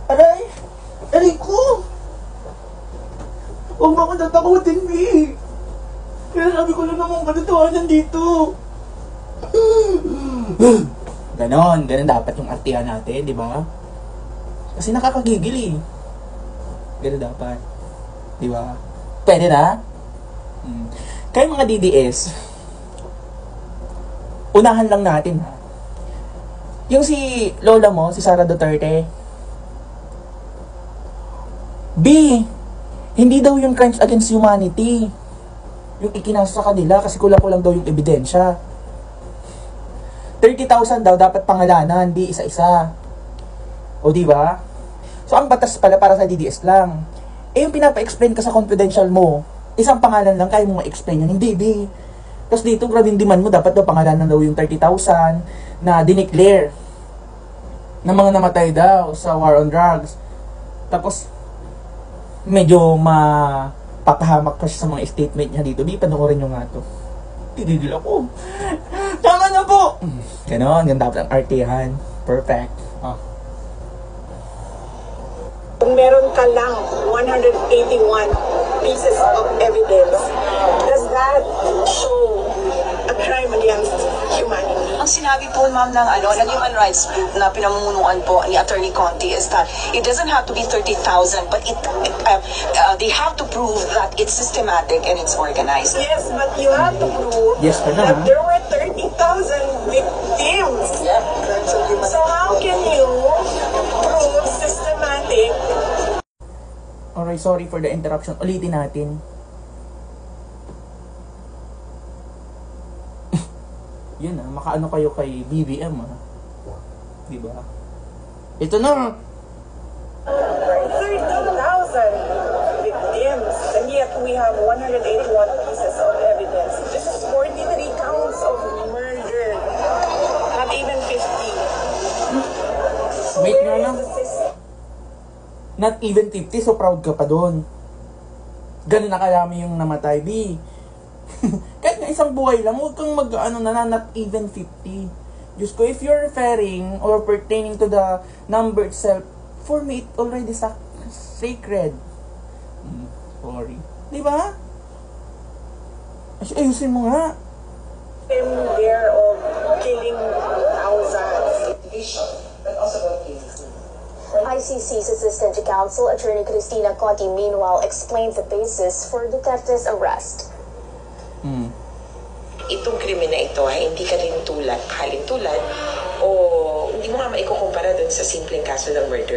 Aray! Aray ko! Huwag mo ako tatakutin, B! Kaya sabi ko lang naman katotohanan dito. Ganon dapat yung artihan natin, di ba? Kasi nakakagigil eh. Ganon dapat. Di ba? Pwede na? Kaya mga DDS, unahan lang natin ha. Yung si lola mo, si Sara Duterte, B, hindi daw yung crimes against humanity yung ikinasa sa kanila kasi kulang-kulang daw yung ebidensya. 30,000 daw dapat pangalanan, di isa-isa. O di ba? So ang batas pala para sa DDS lang. Eh yung pinapa-explain ka sa confidential mo, isang pangalan lang kaya mo ma-explain yun. Hindi, B. Tapos dito, grabe yung demand mo, dapat daw pangalanan daw yung 30,000 na dineclare na mga namatay daw sa war on drugs. Tapos medyo mapapahamak pa siya sa mga statement niya dito. Di, panoorin nyo nga to. Tinigil ako. Tama na po! Ganon, yan dapat ang artihan. Perfect. Oh. Kung meron ka lang 181 pieces of evidence, does that show a crime against humanity? Ang sinabi po, ma'am, ng Human Rights Group na pinamumunuan po ni Attorney Conti is that it doesn't have to be 30,000, but they have to prove that it's systematic and it's organized. Yes, but you have to prove that there were 30,000 victims. Yeah. So how can you prove systematic? Alright, sorry for the interruption. Ulitin natin. Yun makaano kayo kay BBM diba? Ito na 30,000 victims, and yet we have 181 pieces of evidence. This is 43 counts of murder, not even 50. wait nga lang, not even 50, so proud ka pa doon. Ganun na karami yung namatay, B. Kahit na isang buhay lang, huwag kang not even 50. Diyos ko, if you're referring or pertaining to the number itself, for me, it already sacred. Sorry. Diba? Ayusin mo nga. Them there of killing thousands. ICC's Assistant to Counsel, Attorney Cristina Conti, meanwhile, explained the basis for Duterte's arrest. Itong krimen na ito ay hindi halintulad o hindi mo nga maikukumpara dun sa simpleng kaso ng murder.